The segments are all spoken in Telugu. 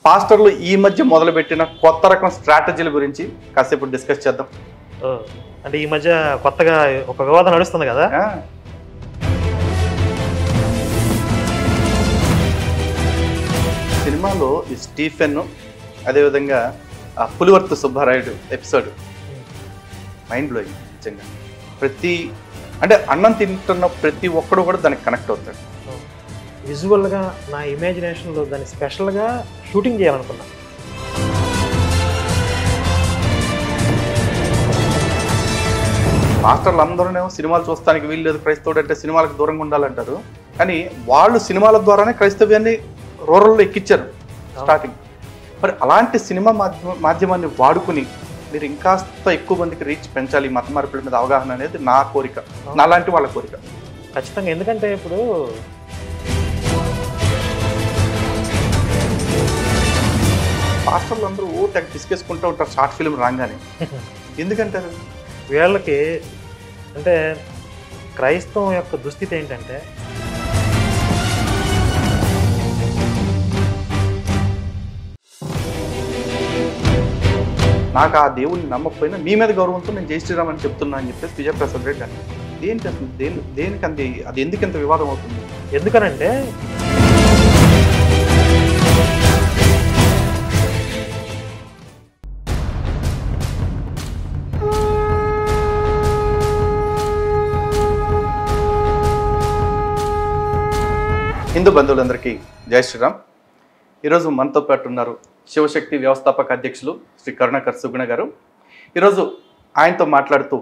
పాస్టర్లు ఈ మధ్య మొదలుపెట్టిన కొత్త రకం స్ట్రాటజీల గురించి కాసేపు డిస్కస్ చేద్దాం. అంటే ఈ మధ్య కొత్తగా ఒక వివాదం నడుస్తుంది కదా. సినిమాలో ఈ స్టీఫెన్, అదేవిధంగా Pulivarthi Subbarayudu episode mind blowing. నిజంగా అంటే అన్నం తింటున్న ప్రతి ఒక్కడు కూడా దానికి కనెక్ట్ అవుతాడు. విజువల్గా నా ఇమాజినేషన్లో దాన్ని స్పెషల్గా షూటింగ్ చేయాలనుకున్నా. మాస్టర్లు అందరూనేమో సినిమాలు చూస్తానికి వీలు లేదు, క్రైస్తవుడు అంటే సినిమాలకు దూరంగా ఉండాలంటారు. కానీ వాళ్ళు సినిమాల ద్వారానే క్రైస్తవ్యాన్ని రూరల్లో ఎక్కించారు స్టార్టింగ్. మరి అలాంటి సినిమా మాధ్యమాన్ని వాడుకుని మీరు ఇంకాస్త ఎక్కువ మందికి రీచ్ పెంచాలి, మత మార్పుల మీద అవగాహన అనేది నా కోరిక, నాలాంటి వాళ్ళ కోరిక. ఖచ్చితంగా. ఎందుకంటే ఇప్పుడు పాస్టర్లు అందరూ తెగ తీసుకేసుకుంటూ ఉంటారు షార్ట్ ఫిల్మ్ రాగానే. ఎందుకంటారు? వీళ్ళకి అంటే క్రైస్తవం యొక్క దుస్థితి ఏంటంటే నాకు ఆ దేవుడిని నమ్మకపోయినా మీ మీద గౌరవంతో నేను జై శ్రీరామ్ అని చెప్తున్నా అని చెప్పేసి విజయప్రసాద్ రెడ్డి అని. దేనికి అసలు దేనికి అది ఎందుకు ఇంత వివాదం అవుతుంది? ఎందుకనంటే హిందూ బంధువులందరికీ జై శ్రీరామ్. ఈరోజు మనతో పాటు ఉన్నారు శివశక్తి వ్యవస్థాపక అధ్యక్షులు శ్రీ కరుణాకర్ సుగుణ గారు. ఈరోజు ఆయనతో మాట్లాడుతూ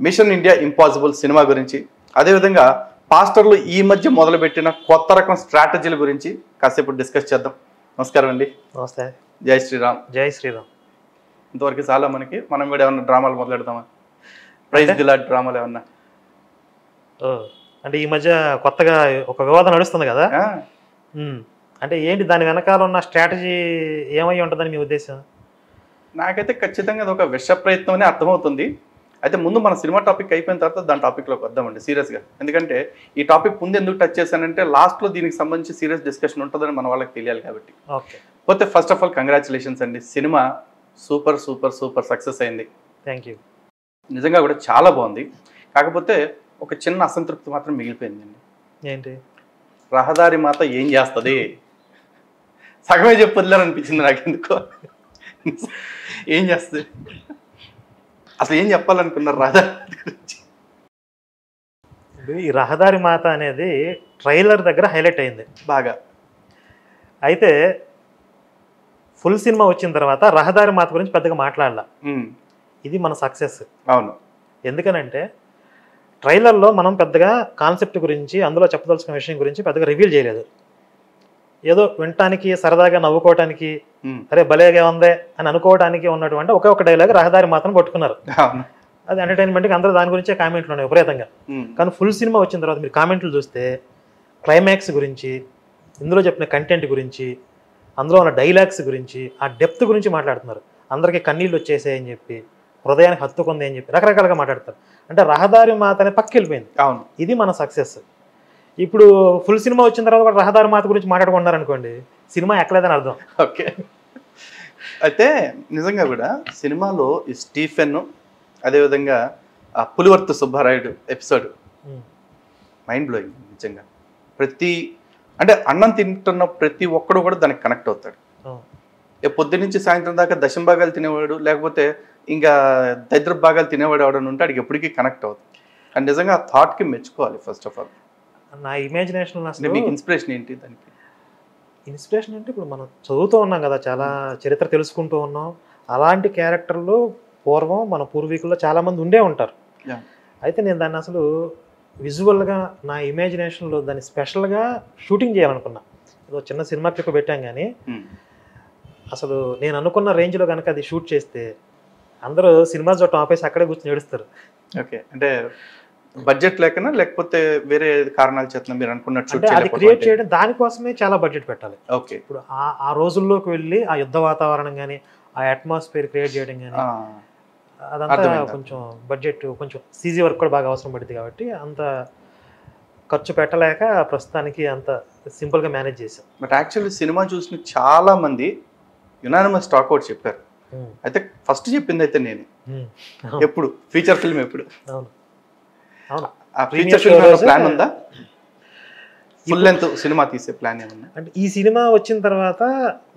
మిషన్ ఇండియా ఇంపాసిబుల్ సినిమా గురించి, అదేవిధంగా పాస్టర్లు ఈ మధ్య మొదలుపెట్టిన కొత్త రకం స్ట్రాటజీల గురించి కాసేపు డిస్కస్ చేద్దాం. నమస్కారం అండి. నమస్తే. జై శ్రీరామ్. జై శ్రీరామ్. ఇంతవరకు చాలా మనకి, మనం కూడా ఏమన్నా డ్రామాలు మొదలెడదామా? ప్రైజ్ దిలా డ్రామాలు ఏమన్నా? అంటే ఈ మధ్య కొత్తగా ఒక వివాదం నడుస్తుంది కదా. అంటే ఏంటి దాని వెనకాల ఉన్న స్ట్రాటజీ ఏమై ఉంటుందని మీ ఉద్దేశం? నాకైతే ఖచ్చితంగా అది ఒక విష ప్రయత్నం అనే అర్థమవుతుంది. అయితే ముందు మన సినిమా టాపిక్ అయిపోయిన తర్వాత దాని టాపిక్లోకి వద్దామండి సీరియస్గా. ఎందుకంటే ఈ టాపిక్ ముందు ఎందుకు టచ్ చేశానంటే లాస్ట్లో దీనికి సంబంధించి సీరియస్ డిస్కషన్ ఉంటుందని మన వాళ్ళకి తెలియాలి కాబట్టి. ఓకే. పోతే ఫస్ట్ ఆఫ్ ఆల్ కంగ్రాచులేషన్స్ అండి. Cinema super super super success అయింది. Thank you. నిజంగా కూడా చాలా బాగుంది. కాకపోతే ఒక చిన్న అసంతృప్తి మాత్రం మిగిలిపోయిందండి. ఏంటి? రహదారి మాత ఏం చేస్తుంది? సగమే చెప్పొద్దులేరు అనిపించింది నాకు. ఎందుకో ఏం చేస్తుంది అసలు, ఏం చెప్పాలనుకున్నారు రహదారి గురించి? ఈ రహదారి మాత అనేది ట్రైలర్ దగ్గర హైలైట్ అయింది బాగా. అయితే ఫుల్ సినిమా వచ్చిన తర్వాత రహదారి మాత గురించి పెద్దగా మాట్లాడాల. ఇది మన సక్సెస్. అవును. ఎందుకనంటే ట్రైలర్లో మనం పెద్దగా కాన్సెప్ట్ గురించి, అందులో చెప్పదలుచుకున్న విషయం గురించి పెద్దగా రివీల్ చేయలేదు. ఏదో వినటానికి, సరదాగా నవ్వుకోవటానికి, అరే భలేగా ఉందే అని అనుకోవడానికి ఉన్నటువంటి ఒకే ఒక డైలాగ్ రహదారి మాత్రం పట్టుకున్నారు. అది ఎంటర్టైన్మెంట్కి అందరూ దాని గురించే కామెంట్లు ఉన్నాయి విపరీతంగా. కానీ ఫుల్ సినిమా వచ్చిన తర్వాత మీరు కామెంట్లు చూస్తే క్లైమాక్స్ గురించి, ఇందులో చెప్పిన కంటెంట్ గురించి, అందులో ఉన్న డైలాగ్స్ గురించి, ఆ డెప్త్ గురించి మాట్లాడుతున్నారు. అందరికీ కన్నీళ్ళు వచ్చేసాయని చెప్పి, హృదయానికి హత్తుకుంది అని చెప్పి రకరకాలుగా మాట్లాడతారు. అంటే రహదారి మాత అనే పక్కకి వెళ్ళిపోయింది. అవును. ఇది మన సక్సెస్. ఇప్పుడు ఫుల్ సినిమా వచ్చిన తర్వాత కూడా రహదారి మాత గురించి మాట్లాడుకున్నారు అనుకోండి, సినిమా ఎక్కలేదని అర్థం. ఓకే. అయితే నిజంగా కూడా సినిమాలో ఈ స్టీఫెన్, అదేవిధంగా Pulivarthi Subbarayudu episode mind blowing. నిజంగా అంటే అన్నం తింటున్న ప్రతి ఒక్కడు కూడా దానికి కనెక్ట్ అవుతాడు. పొద్దు నుంచి సాయంత్రం దాకా దశమ భాగాలు తినేవాడు, లేకపోతే ఇంకా దరిద్ర భాగాలు తినేవాడు ఎవడని ఉంటే అడిగి ఎప్పటికీ కనెక్ట్ అవుతుంది. అండ్ నిజంగా ఆ థాట్కి మెచ్చుకోవాలి. ఫస్ట్ ఆఫ్ ఆల్ నా ఇమాజినేషన్ మీకు ఇన్స్పిరేషన్ ఏంటి? దానికి ఇన్స్పిరేషన్ అంటే ఇప్పుడు మనం చదువుతూ ఉన్నాం కదా, చాలా చరిత్ర తెలుసుకుంటూ ఉన్నాం. అలాంటి క్యారెక్టర్లు పూర్వం మన పూర్వీకుల్లో చాలామంది ఉండే ఉంటారు. అయితే నేను దాన్ని అసలు విజువల్గా నా ఇమాజినేషన్లో దాన్ని స్పెషల్గా షూటింగ్ చేయాలనుకున్నా. ఏదో చిన్న సినిమా క్లిప్ పెట్టాం కానీ అసలు నేను అనుకున్న రేంజ్లో కనుక అది షూట్ చేస్తే అందరూ సినిమా చూడటం ఆపేసి అక్కడే కూర్చొని ఏడుస్తారు. ఓకే. అంటే బడ్జెట్ లేకనా, లేకపోతే వేరే కారణాల చేత మీరు అనుకున్నట్టు అది క్రియేట్ చేయడం, దానికోసమే చాలా బడ్జెట్ పెట్టాలి. ఓకే. ఇప్పుడు ఆ రోజుల్లోకి వెళ్ళి ఆ యుద్ధ వాతావరణం కానీ, ఆ అట్మాస్ఫియర్ క్రియేట్ చేయడం కానీ, అదంతా కొంచెం బడ్జెట్, కొంచెం సీజీ వర్క్ కూడా బాగా అవసరం పడుతుంది. కాబట్టి అంత ఖర్చు పెట్టలేక ప్రస్తుతానికి అంత సింపుల్గా మేనేజ్ చేసాం. బట్ యాక్చువల్లీ సినిమా చూసిన చాలా మంది యునానిమస్ టాక్అవుట్ చెప్పారు. అయితే ఫస్ట్ చెప్పింది అయితే నేను ఎప్పుడు ఫీచర్ ఫిల్మ్ ఎప్పుడు అవును అవును ఆ ఫీచర్ ఫిల్మ్ ప్లాన్ ఉందా? ఫుల్ లెంత్ సినిమా తీసే ప్లాన్ ఏమన్నా? అంటే ఈ సినిమా వచ్చిన తర్వాత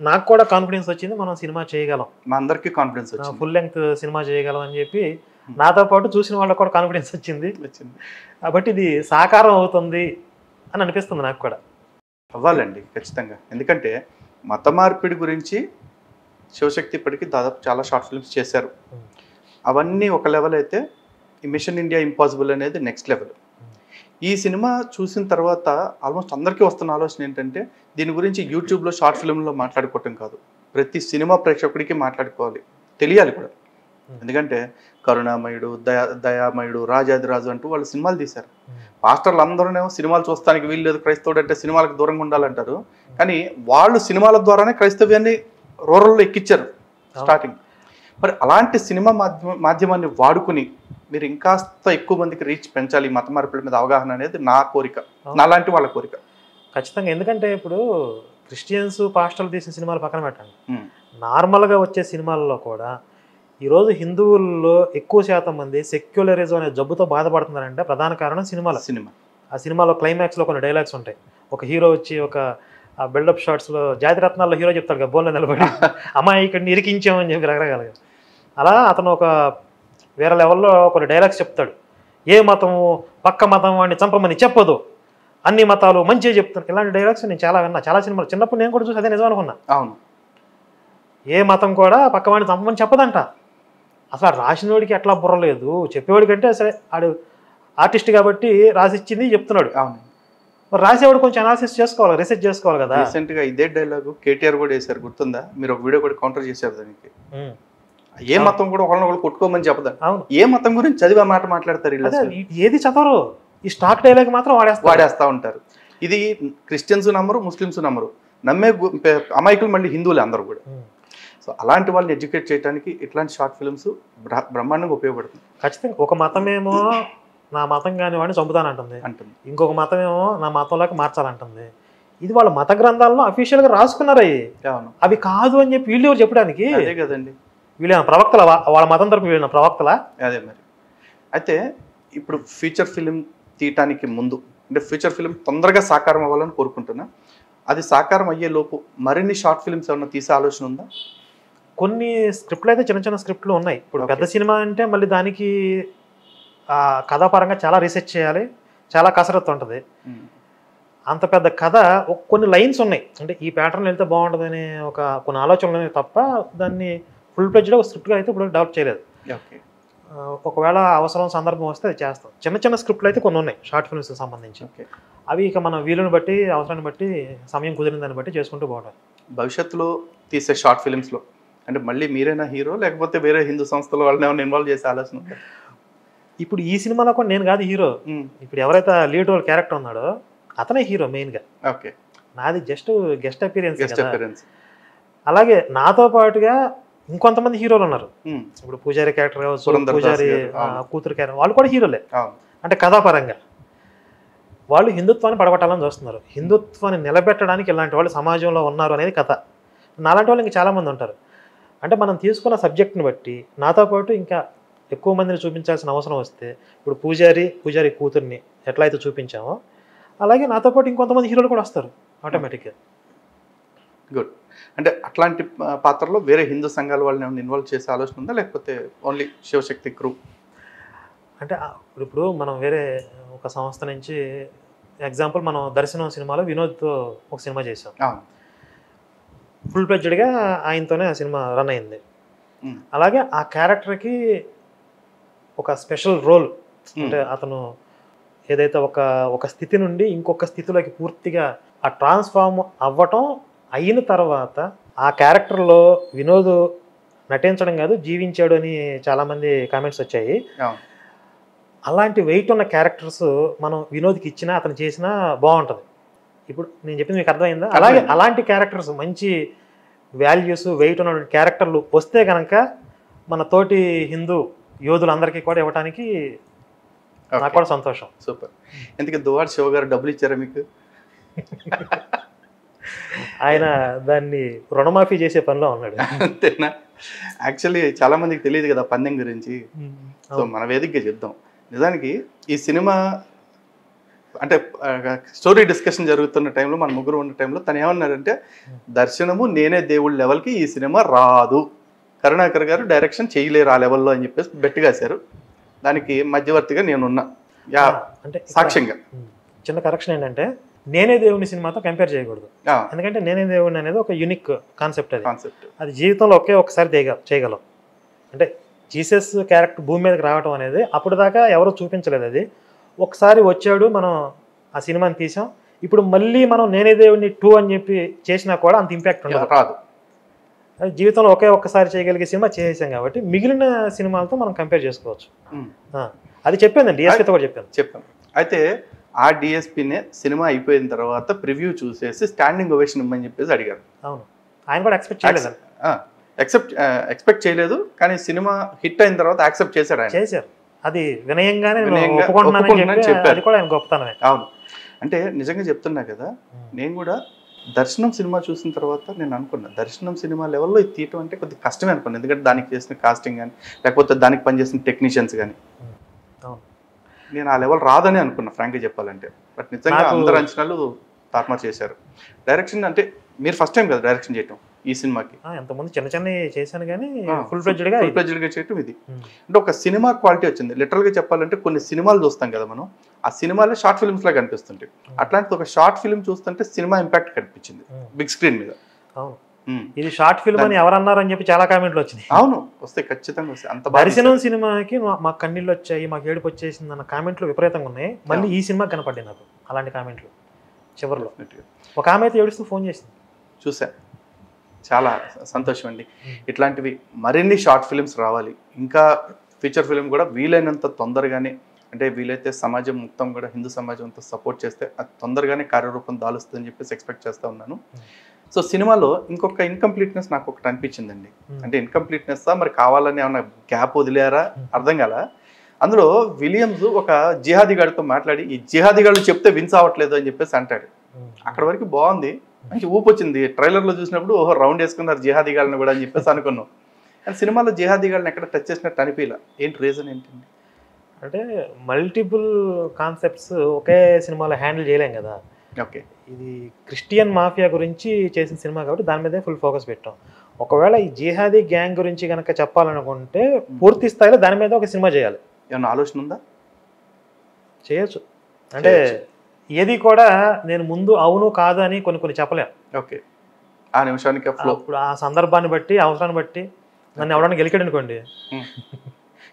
నాకు కూడా కాన్ఫిడెన్స్ వచ్చింది, మనం సినిమా చేయగలం, మా అందరికీ కాన్ఫిడెన్స్ వచ్చింది, ఫుల్ లెంగ్త్ సినిమా చేయగలం అని చెప్పి నాతో పాటు చూసిన వాళ్ళకి కూడా కాన్ఫిడెన్స్ వచ్చింది. కాబట్టి ఇది సాకారం అవుతుంది అని అనిపిస్తుంది నాకు కూడా. అవ్వాలండి ఖచ్చితంగా. ఎందుకంటే మత మార్పిడి గురించి శివశక్తి ఇప్పటికీ దాదాపు చాలా షార్ట్ ఫిల్మ్స్ చేశారు. అవన్నీ ఒక లెవెల్ అయితే ఈ మిషన్ ఇండియా ఇంపాసిబుల్ అనేది నెక్స్ట్ లెవెల్. ఈ సినిమా చూసిన తర్వాత ఆల్మోస్ట్ అందరికీ వస్తున్న ఆలోచన ఏంటంటే దీని గురించి యూట్యూబ్లో షార్ట్ ఫిల్మ్లో మాట్లాడుకోవటం కాదు, ప్రతి సినిమా ప్రేక్షకుడికి మాట్లాడుకోవాలి, తెలియాలి కూడా. ఎందుకంటే కరుణామయుడు, దయామయుడు, రాజాదిరాజు అంటూ వాళ్ళు సినిమాలు తీశారు. పాస్టర్లు అందరూనేమో సినిమాలు చూస్తానికి వీలు లేదు, క్రైస్తవుడు అంటే సినిమాలకు దూరంగా ఉండాలంటారు. కానీ వాళ్ళు సినిమాల ద్వారానే క్రైస్తవ్యాన్ని రూరల్లో ఎక్కించారు స్టార్టింగ్. మరి అలాంటి సినిమా మాధ్యమాన్ని వాడుకుని మీరు ఇంకాస్త ఎక్కువ మందికి రీచ్ పెంచాలి, మత మార్పిడి మీద అవగాహన అనేది నా కోరిక, నాలాంటి వాళ్ళ కోరిక. ఖచ్చితంగా. ఎందుకంటే ఇప్పుడు క్రిస్టియన్స్ పాస్టర్లు తీసిన సినిమాలు పక్కన పెట్టండి, నార్మల్గా వచ్చే సినిమాల్లో కూడా ఈరోజు హిందువుల్లో ఎక్కువ శాతం మంది సెక్యులరిజం అనే జబ్బుతో బాధపడుతున్నారంటే ప్రధాన కారణం సినిమా. ఆ సినిమాలో క్లైమాక్స్లో కొన్ని డైలాగ్స్ ఉంటాయి. ఒక హీరో వచ్చి ఒక బిల్డప్ షాట్స్లో జాతిరత్నాల్లో హీరో చెప్తాడు కదా, బోన్లో నిలబడి అమ్మాయి ఇక్కడ ఇరికించామని చెప్పి రకరకాలుగా. అలా అతను ఒక వేరే లెవెల్లో కొన్ని డైలాగ్స్ చెప్తాడు. ఏ మతము పక్క మతం వాడిని చంపమని చెప్పదు, అన్ని మతాలు మంచిగా చెప్తాను. ఇలాంటి డైలాగ్స్ నేను చాలా విన్నా, చాలా సినిమాలు. చిన్నప్పుడు నేను కూడా చూసి అదే నిజం అనుకున్నా. అవును, ఏ మతం కూడా పక్క వాడిని చంపమని చెప్పదంట. అసలు రాసినోడికి ఎట్లా బుర్రలేదు, చెప్పేవాడికంటే సరే ఆడు ఆర్టిస్ట్ కాబట్టి రాసిచ్చింది చెప్తున్నాడు. అవును, మరి రాసేవాడు కొంచెం అనాలిసిస్ చేసుకోవాలి, రీసెర్చ్ చేసుకోవాలి కదా. రీసెంట్గా ఇదే డైలాగు కేటీఆర్ కూడా వేశారు, గుర్తుందా? మీరు ఒక వీడియో కూడా కౌంటర్ చేశారు దానికి. ఏ మతం కూడా ఒకళ్ళు కొట్టుకోమని చెప్పదా. అవును, ఏ మతం గురించి చదివే మాట మాట్లాడతారు, ఏది చదవరు, ఈ స్టాక్ డైలాగ్ మాత్రం వాడేస్తా ఉంటారు. ఇది క్రిస్టియన్స్ నమ్మరు, ముస్లిమ్స్ నమ్మరు, నమ్మే అమాయకులు మళ్ళీ హిందువులే అందరూ కూడా. సో అలాంటి వాళ్ళని ఎడ్యుకేట్ చేయడానికి ఇట్లాంటి షార్ట్ ఫిల్మ్స్ బ్రహ్మాండంగా ఉపయోగపడుతుంది. ఖచ్చితంగా. ఒక మతమేమో నా మతం కాని వాడిని చంపుతానంటుంది, ఇంకొక మతమేమో నా మతంలోకి మార్చాలంటుంది. ఇది వాళ్ళ మత గ్రంథాలను అఫీషియల్గా రాసుకున్నారు. అవి కాదు అని చెప్పి వీళ్ళు ఎవరు చెప్పడానికి? అదే కదండి, వీళ్ళ ప్రవక్తల, వాళ్ళ మతం తరపు వీళ్ళ ప్రవక్తల. అదే మరి. అయితే ఇప్పుడు ఫీచర్ ఫిలిం తీయటానికి ముందు అంటే ఫీచర్ ఫిలిం తొందరగా సాకారం అవ్వాలని కోరుకుంటున్నా. అది సాకారం అయ్యే లోపు మరిన్ని షార్ట్ ఫిల్మ్స్ ఏమన్నా తీసే ఆలోచన ఉందా? కొన్ని స్క్రిప్ట్లు అయితే చిన్న చిన్న స్క్రిప్ట్లు ఉన్నాయి. ఇప్పుడు పెద్ద సినిమా అంటే మళ్ళీ దానికి కథాపరంగా చాలా రీసెర్చ్ చేయాలి, చాలా కసరత్తు ఉంటుంది. అంత పెద్ద కథ కొన్ని లైన్స్ ఉన్నాయి, అంటే ఈ ప్యాటర్న్ వెళ్తే బాగుంటుందని కొన్ని ఆలోచనలు ఉన్నాయి తప్ప దాన్ని ఫుల్ ఫ్లెడ్జ్డ్గా ఒక స్క్రిప్ట్గా అయితే ఇప్పుడు డెవలప్ చేయలేదు. ఒకవేళ అవసరం సందర్భం వస్తే అది చేస్తాం. చిన్న చిన్న స్క్రిప్ట్లు అయితే కొన్ని ఉన్నాయి షార్ట్ ఫిల్మ్స్కి సంబంధించి. అవి ఇక మన వీలుని బట్టి, అవసరాన్ని బట్టి, సమయం కుదిరిన దాన్ని బట్టి చేసుకుంటూ పోవడం. భవిష్యత్తులో తీసే షార్ట్ ఫిల్మ్స్లో అంటే మళ్ళీ మీరేనా హీరో, లేకపోతే వేరే హిందూ సంస్థల వాళ్ళని ఏమైనా ఇన్వాల్వ్ చేసే ఆలోచన? ఇప్పుడు ఈ సినిమాలో కూడా నేను కాదు హీరో. ఇప్పుడు ఎవరైతే లీడ్ రోల్ క్యారెక్టర్ ఉన్నాడో అతనే హీరో మెయిన్గా. ఓకే, నాది జస్ట్ గెస్ట్ అపీరెన్స్. అలాగే నాతో పాటుగా ఇంకొంతమంది హీరోలు ఉన్నారు. ఇప్పుడు పూజారి క్యారెక్టర్ కావచ్చు, పూజారి కూతురు క్యారెక్టర్, వాళ్ళు కూడా హీరోలే. అంటే కథాపరంగా వాళ్ళు హిందుత్వాన్ని పడగొట్టాలని చూస్తున్నారు. హిందుత్వాన్ని నిలబెట్టడానికి ఇలాంటి వాళ్ళు సమాజంలో ఉన్నారు అనేది కథ. నాలాంటి వాళ్ళు ఇంకా చాలామంది ఉంటారు. అంటే మనం తీసుకున్న సబ్జెక్ట్ని బట్టి నాతో పాటు ఇంకా ఎక్కువ మందిని చూపించాల్సిన అవసరం వస్తే, ఇప్పుడు పూజారి కూతుర్ని ఎట్లా అయితే చూపించామో అలాగే నాతో పాటు ఇంకొంతమంది హీరోలు కూడా వస్తారు ఆటోమేటిక్గా. గుడ్. అంటే అట్లాంటి పాత్రలో వేరే హిందూ సంఘాల వాళ్ళని ఏమైనా ఇన్వాల్వ్ చేసే ఆలోచన ఉందా, లేకపోతే ఓన్లీ శివశక్తి క్రూ? అంటే ఇప్పుడు మనం వేరే ఒక సంస్థ నుంచి ఎగ్జాంపుల్ మనం దర్శనం సినిమాలో వినోద్తో ఒక సినిమా చేసాం. ఫుల్ ఫ్లెడ్జ్డ్గా ఆయనతోనే ఆ సినిమా రన్ అయింది. అలాగే ఆ క్యారెక్టర్కి ఒక స్పెషల్ రోల్, అంటే అతను ఏదైతే ఒక స్థితి నుండి ఇంకొక స్థితిలోకి పూర్తిగా ఆ ట్రాన్స్ఫార్మ్ అవ్వటం అయిన తర్వాత ఆ క్యారెక్టర్లో వినోద్ నటించడం కాదు జీవించాడు అని చాలామంది కామెంట్స్ వచ్చాయి. అలాంటి వెయిట్ ఉన్న క్యారెక్టర్స్ మనం వినోద్కి ఇచ్చినా అతను చేసినా బాగుంటుంది. ఇప్పుడు నేను చెప్పింది మీకు అర్థమైందా? అలాగే అలాంటి క్యారెక్టర్స్ మంచి వాల్యూస్ వెయిట్ ఉన్న క్యారెక్టర్లు వస్తే కనుక మన తోటి హిందూ యోధులందరికీ కూడా ఇవ్వడానికి నాకు కూడా సంతోషం. సూపర్. ఎందుకంటే దువ్వాడ శివ గారు డబ్బులు ఇచ్చారా మీకు? ఆయన దాన్ని రుణమాఫీ చేసే పనిలో ఉన్నాడు. అంతేనా? యాక్చువల్లీ చాలా మందికి తెలియదు కదా పందెం గురించి. సో మన వేదికగా చెప్దాం. నిజానికి ఈ సినిమా అంటే స్టోరీ డిస్కషన్ జరుగుతున్న టైంలో మన ముగ్గురు ఉన్న టైంలో తను ఏమన్నారంటే దర్శనము నేనే దేవుడి లెవెల్కి ఈ సినిమా రాదు, కరుణాకర్ గారు డైరెక్షన్ చేయలేరు ఆ లెవెల్లో అని చెప్పేసి బెట్ కాశారు. దానికి మధ్యవర్తిగా నేనున్నా అంటే సాక్ష్యంగా. చిన్న కరెక్షన్ ఏంటంటే నేనే దేవుని సినిమాతో కంపేర్ చేయకూడదు. ఎందుకంటే నేనే దేవుడిని అనేది ఒక యూనిక్ కాన్సెప్ట్. అది జీవితంలో ఒక్కసారి చేయగలం. అంటే జీసస్ క్యారెక్టర్ భూమి మీదకి రావడం అనేది అప్పుడు దాకా ఎవరు చూపించలేదు. అది ఒకసారి వచ్చాడు, మనం ఆ సినిమాని తీసాం. ఇప్పుడు మళ్ళీ మనం నేనే దేవుడిని 2 అని చెప్పి చేసినా కూడా అంత ఇంపాక్ట్ ఉండదు, రాదు. అది జీవితంలో ఒక్కసారి చేయగలిగే సినిమా చేసేసాం కాబట్టి మిగిలిన సినిమాలతో మనం కంపేర్ చేసుకోవచ్చు. అది చెప్పాను, డిఎస్పీతో కూడా చెప్పాను. అయితే ఆ డిఎస్పీనే సినిమా అయిపోయిన తర్వాత ప్రివ్యూ చూసేసి స్టాండింగ్ ఓవేషన్ ఇమ్మని చెప్పేసి అడిగారు. అవును, ఆయన కూడా ఎక్స్పెక్ట్ చేయలేదు, కానీ సినిమా హిట్ అయిన తర్వాత యాక్సెప్ట్ చేశారు. అది వినయంగానే చెప్పారు. కూడా ఆయన గొప్పతనమే. అవును, అంటే నిజంగా చెప్తున్నా కదా, నేను కూడా దర్శనం సినిమా చూసిన తర్వాత నేను అనుకున్నా దర్శనం సినిమా లెవెల్లో ఇది తీయటం అంటే కొద్దిగా కష్టమే అనుకున్నాను. ఎందుకంటే దానికి చేసిన కాస్టింగ్ కానీ లేకపోతే దానికి పనిచేసిన టెక్నీషియన్స్ కానీ నేను ఆ లెవెల్ రాదని అనుకున్నా ఫ్రాంక్గా చెప్పాలంటే. బట్ నిజంగా అందరు అంచనాలు తారుమారు చేశారు. డైరెక్షన్ అంటే మీరు ఫస్ట్ టైం కదా డైరెక్షన్ చేయటం ఈ సినిమాకి? ఎంతమంది చిన్న చేశాను కానీ ఫుల్ ఫ్లెడ్జ్డ్గా చేయటం ఇది. అంటే ఒక సినిమా క్వాలిటీ వచ్చింది. లిటరల్గా చెప్పాలంటే కొన్ని సినిమాలు చూస్తాం కదా మనం, ఆ సినిమాలో షార్ట్ ఫిల్మ్స్ లాగా కనిపిస్తుంటాయి. అట్లాంటి ఒక షార్ట్ ఫిల్మ్ చూస్తుంటే సినిమా ఇంపాక్ట్ కనిపించింది బిగ్ స్క్రీన్ మీద. అవును, ఇది షార్ట్ ఫిల్మ్ అని ఎవరన్నారని చెప్పి చాలా కామెంట్లు వచ్చినాయి. అవును, వస్తాయి, ఖచ్చితంగా వస్తాయి. అంత దర్శనం సినిమాకి మాకు కన్నీళ్ళు వచ్చాయి, మాకు ఏడుపు వచ్చేసింది అన్న కామెంట్లు విపరీతంగా ఉన్నాయి. మళ్ళీ ఈ సినిమా కనపడ్డాయి నాకు అలాంటి కామెంట్లు. చివరిలో ఒక ఆమె అయితే ఏడుస్తూ ఫోన్ చేసింది, చూసా. చాలా సంతోషం అండి. ఇట్లాంటివి మరిన్ని షార్ట్ ఫిల్మ్స్ రావాలి. ఇంకా ఫీచర్ ఫిల్మ్ కూడా వీలైనంత తొందరగానే, అంటే వీలైతే సమాజం మొత్తం కూడా హిందూ సమాజం అంతా సపోర్ట్ చేస్తే అది తొందరగానే కార్యరూపం దాలుస్తుందని చెప్పేసి ఎక్స్పెక్ట్ చేస్తూ ఉన్నాను. సో సినిమాలో ఇంకొక ఇన్కంప్లీట్నెస్ నాకు ఒకటి అనిపించిందండి. అంటే ఇన్కంప్లీట్నెస్ మరి కావాలని ఏమన్నా గ్యాప్ వదిలేరా అర్థం కాల. అందులో విలియమ్స్ ఒక జిహాదీగాడితో మాట్లాడి ఈ జిహాదీగాడు చెప్తే విన్స్ అవ్వట్లేదు అని చెప్పేసి అంటాడు. అక్కడ వరకు బాగుంది, మంచి ఊపు వచ్చింది. ట్రైలర్లో చూసినప్పుడు ఓహో రౌండ్ వేసుకున్నారు జిహాదీగాళ్ళని కూడా అని చెప్పేసి అనుకున్నాం. కానీ సినిమాలో జిహాదీగాళ్ళని ఎక్కడ టచ్ చేసినట్టు అనిపించలే. ఏంటి రీజన్ ఏంటండి? అంటే మల్టిపుల్ కాన్సెప్ట్స్ ఒకే సినిమాలో హ్యాండిల్ చేయలేం కదా. ఓకే, ఇది క్రిస్టియన్ మాఫియా గురించి చేసిన సినిమా కాబట్టి దాని మీదే ఫుల్ ఫోకస్ పెట్టాం. ఒకవేళ ఈ జిహాదీ గ్యాంగ్ గురించి కనుక చెప్పాలనుకుంటే పూర్తి స్థాయిలో దాని మీద ఒక సినిమా చేయాలి. ఏమన్నా ఆలోచన ఉందా? చేయొచ్చు. అంటే ఏది కూడా నేను ముందు అవును కాదు అని కొన్ని చెప్పలేం. ఓకే, ఆ నిమిషానికి ఇప్పుడు ఆ సందర్భాన్ని బట్టి అవసరాన్ని బట్టి నన్ను ఎవరైనా గెలికాడు అనుకోండి,